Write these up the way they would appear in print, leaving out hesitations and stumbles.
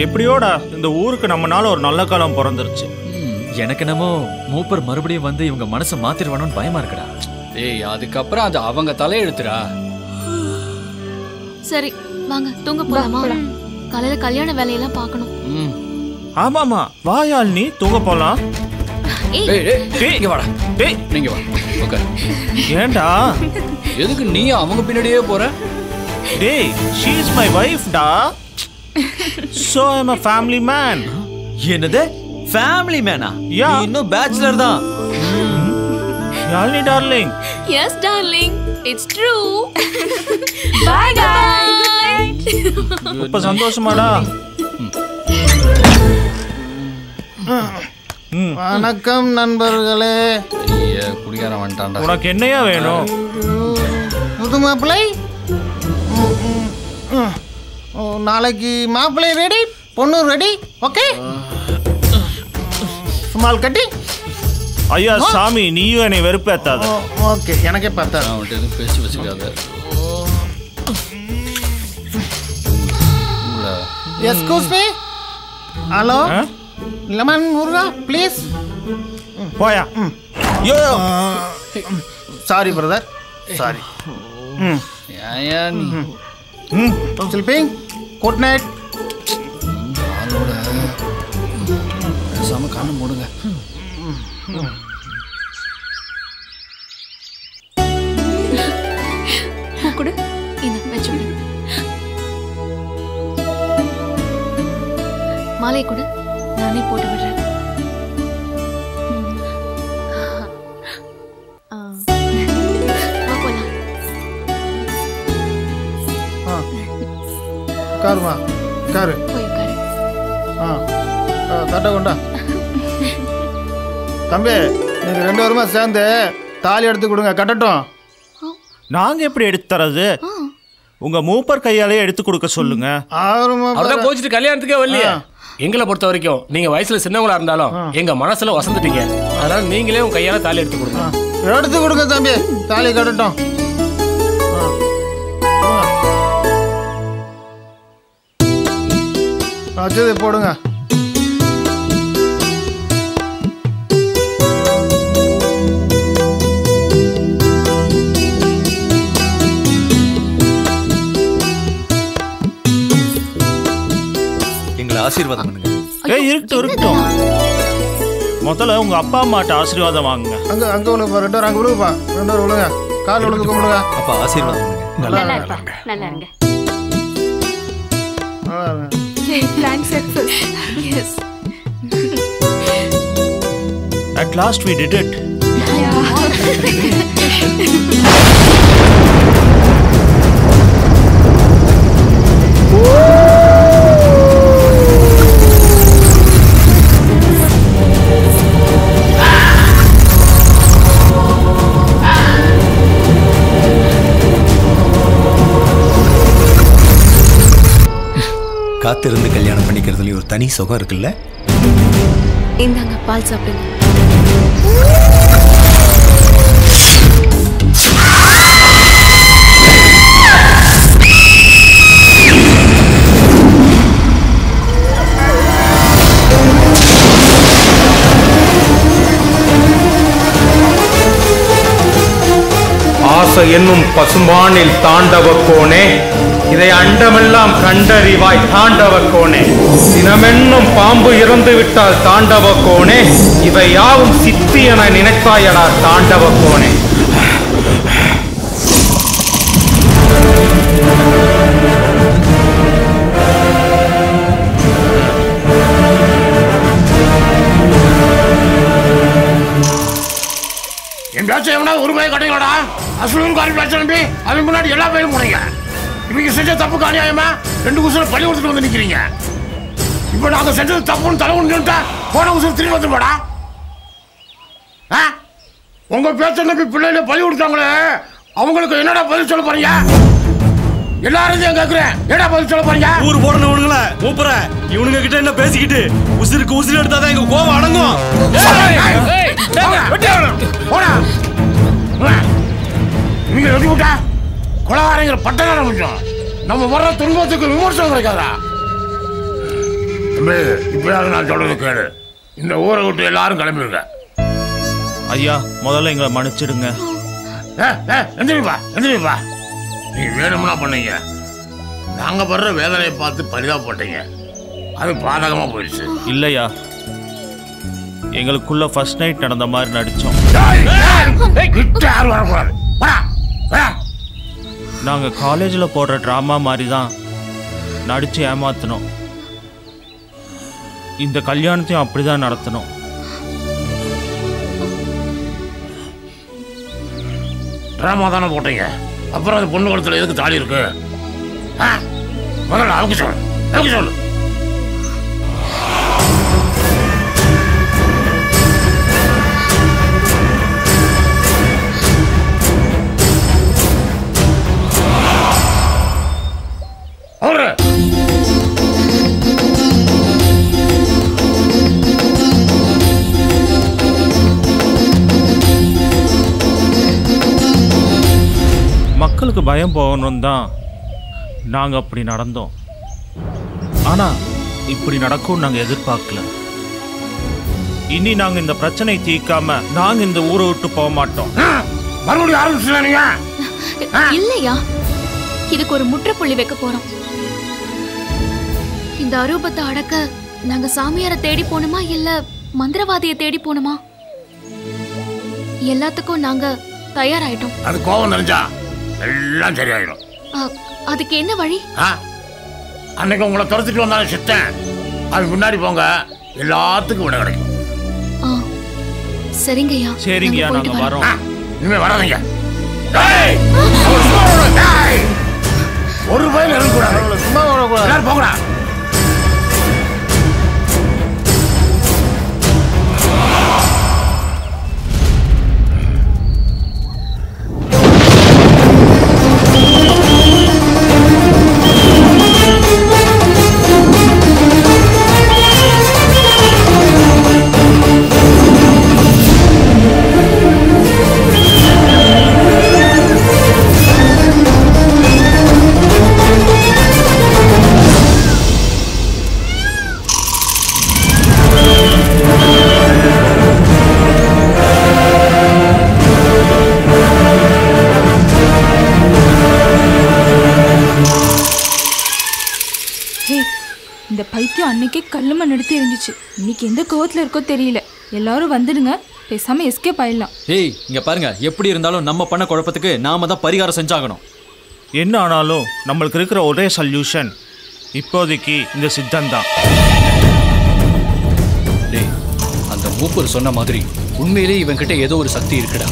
எப்படியோடா இந்த ஊருக்கு நம்மனால ஒரு நல்ல காலம் பிறந்துருச்சு. எனக்கு என்னமோ மூப்பர் மறுபடியும் வந்து இவங்க மனசை மாத்திடுவானோன்னு பயமா இருக்குடா. ஏய், அதுக்கப்புறம் அது அவங்க தலையெழுத்துடா. சரி வாங்க தூங்க போலாமா? காலையில கல்யாண வேலையெல்லாம் பார்க்கணும். ஆமாமா வாயால் நீ தூங்க போலாம். இங்க வாடா. டேய் நீங்க வா. ஓகே. ஏண்டா எதுக்கு நீ அவங்க பின்னாடியே போற? டேய் she is my wife டா. So I am a family man. என்னது ஃபேமிலி மேனா? நீ இன்னும் பேச்சுலர் தான். Yazhini darling. Yes darling, it's true. Bye guys. ரொம்ப சந்தோஷமாடா. வணக்கம் நண்பர்களே. குடிகாரன் வந்துட்டான்டா. உனக்கு என்னையா வேணும்? புது மாப்பிள்ளை நாளைக்கு மாப்பிள்ளை ரெடி, பொண்ணு ரெடி. ஓகே சுமால் கட்டி. ஐயா சாமி நீயும் என்னை வெறுப்பேத்தாத. ஓகே எனக்கே பார்த்தா அவன்கிட்ட எதுவும் பேசி வச்சுக்காத. Excuse me. Hello lemon Muruga please. போயா. Sorry brother sorry. Sleeping good night. பேசாம கண்ணு மூடுங்க. கூட இந்த வெச்சுடு. மாலை கூட நானே போட்டு விடுறேன். காருமா காரு போய் உட்காரு. தட்டை கொண்டா. தம்பி நீங்க 2 பேருமா சேர்ந்து தாலி எடுத்து கொடுங்க கட்டட்டும். நாங்க எப்படி எடுத்து தரது? உங்க மூப்பர் கையாலே எடுத்து கொடுக்க சொல்லுங்க. அவர்தான் கோச்சிட்டு கல்யாணத்துக்கே வரலையே. எங்களை பொறுத்த வரைக்கும் நீங்க வயசுல சின்னவங்களா இருந்தாலும் எங்க மனசுல வசந்துட்டீங்க. அதனால நீங்களே உங்க கையால தாலி எடுத்து கொடுங்க. எடுத்து கொடுங்க தம்பி தாலி கட்டட்டும். வச்சது போடுங்க. எங்களை ஆசீர்வாதம் பண்ணுங்க. இருக்கட்டும். முதல்ல உங்க அப்பா அம்மாட்ட ஆசீர்வாதம் வாங்குங்க. அங்க அங்க விழுப்பா 2 பேரும் அங்க விழுப்பா 2 பேரும் விழுங்க. கால் விழுந்து கும்பிடுங்க. அப்பா ஆசீர்வாதம் பண்ணுங்க. நல்லா இருங்க. நல்லா இருங்க. Plan success. Yes. At last we did it. காத்திருந்து கல்யாணம் பண்ணிக்கிறதுல ஒரு தனி சுகம் இருக்குல்ல. இந்தாங்க பால் சாப்பிடுங்க. ஆசை என்னும் பசும்பானில் தாண்டவ கோனே, இதை அண்டமெல்லாம் கண்டறிவாய் தாண்டவ கோனே. சினமென்னும் பாம்பு இறந்து விட்டால் தாண்டவ கோனே, இவை யாவும் சித்தி என நினைத்தாயடா தாண்டவ கோனே. என் பேச்ச எவனா ஒரு பையன் கட்டுங்களா? அசுலன் கால் பேச்ச நம்பி அதுக்கு முன்னாடி எல்லா பையனும் போனீங்க. இவங்க செஞ்ச தப்புக்கு அநியாயமா 2 உசுரை பள்ளி கொடுத்துட்டு வந்து நிக்கிறீங்க. இப்போ நாங்க செஞ்சது தப்புன்னு தலைவன்ட்டா போன உசுறு திரும்பி வந்து போடா. உங்க பேச்ச நம்பி பிள்ளைல பள்ளி கொடுத்தாங்களே அவங்களுக்கு என்னடா பதில் சொல்ல போறீங்க? எல்லாரும் கேட்கிறேன், என்னடா பதில் சொல்ல போறீங்க? ஊர் போடணுங்கள மூப்பற இவனுங்க கிட்ட என்ன பேசிக்கிட்டு உசுருக்கு உசுறு எடுத்தாதான் எங்க கோவம் அடங்கும். போடா நீங்க எப்படி விட்டா கொலகாரங்கிற பட்டம் ஆரம்பிச்சோம். நம்ம வர்ற துன்பத்துக்கு விமர்சனம் கிடைக்காதா? இப்பயாவது நான் சொல்றது கேளு. இந்த ஊரை விட்டு எல்லாரும் கிளம்பிருக்க. ஐயா முதல்ல எங்களை மன்னிச்சிடுங்க. எந்திரிப்பா. நீ வேணும்னா பண்ணீங்க. நாங்க படுற வேதனையை பார்த்து பரிதாபப்பட்டீங்க. அது பாதகமா போயிடுச்சு. இல்லையா, எங்களுக்குள்ள ஃபர்ஸ்ட் நைட் நடந்த மாதிரி நடிச்சோம். யாரும் வரக்கூடாது. நாங்க காலேஜில் போடுற ட்ராமா மாதிரி தான் நடிச்சு ஏமாத்தினோம். இந்த கல்யாணத்தையும் அப்படிதான் நடத்தணும். ட்ராமா தானே போட்டீங்க, அப்புறம் அது பொண்ணு குளத்துல எதுக்கு தாலி இருக்கு? முதல்ல அவங்க சொல்லு. மக்களுக்கு பயம் போகணும் தான் நாங்கள் அப்படி நடந்தோம். ஆனால் இப்படி நடக்கும் நாங்கள் எதிர்பார்க்கல. இனி நாங்கள் இந்த பிரச்சனை தீர்க்காம நாங்கள் இந்த ஊரை விட்டு போக மாட்டோம். மறுபடியும் ஆரம்பிச்சுங்க. இல்லையா, இதுக்கு ஒரு முற்றுப்புள்ளி வைக்க போறோம். இந்த அரூபத்தை அடக்க நாங்க சாமியாரை தேடி போகணுமா இல்ல மந்திரவாதியை தேடி போகணுமா? எல்லாத்துக்கும் நாங்க தயாராயிட்டோம். அது கோவம் நினைச்சா எல்லாம் சரியாயிடும். அதுக்கு என்ன வழி? அன்னைக்கு உங்களை துரத்துட்டு வந்தாலும் சித்தன், அது முன்னாடி போங்க, எல்லாத்துக்கும் விட கிடைக்கும். சரிங்கய்யா. சரிங்கய்யா, நாங்க வரோம். இனிமே வராதீங்க. ஒரு பயம் இருக்கக்கூடாது. சும்மா வரக்கூடாது. போங்கடா. இந்த பைத்தியம் அன்னைக்கே கல்லுமண் எடுத்து இருந்துச்சு. இன்னைக்கு எந்த கோவத்துல இருக்கோ தெரியல. எல்லாரும் வந்துடுங்க, பேசாம எஸ்கேப் ஆயிடலாம். ஏய் இங்க பாருங்க, எப்படி இருந்தாலும் நம்ம பண்ண குழப்பத்துக்கு நாம தான் பரிகாரம் செஞ்சாகணும். என்ன ஆனாலும் நம்மளுக்கு இருக்கிற ஒரே சொல்யூஷன் இப்போதைக்கு இந்த சித்தம் தான். டேய், அந்த மூப்பர் சொன்ன மாதிரி உண்மையிலே இவன் கிட்ட ஏதோ ஒரு சக்தி இருக்குடா.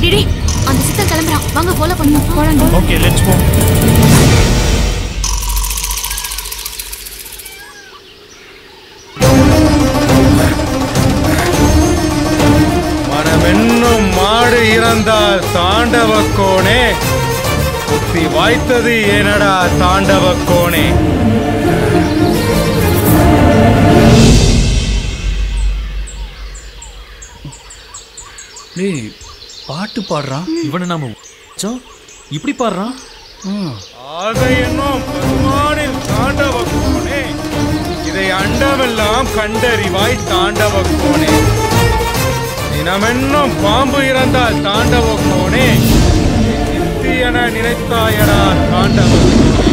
டிடி, அந்த சித்தன் கிளம்புறான். வாங்க ஃபாலோ பண்ணுவோம். Okay, let's go. மனமென்னும் மாடு இறந்தால் தாண்டவக்கோனே, புத்தி வாய்த்தது ஏனடா தாண்டவக்கோனே. டேய், பாட்டு பாடுறான். இவனை நாம இப்படி பாடுறான். ஆசை என்னும் பசுமானில் தாண்டவக்கோனே, இதை அண்டமெல்லாம் கண்டறிவாய் தாண்டவக்கோனே. தினமென்னும் பாம்பு இறந்தால் தாண்டவக்கோனே, சித்தி என நினைத்தாயடா தாண்டவக்கோனே.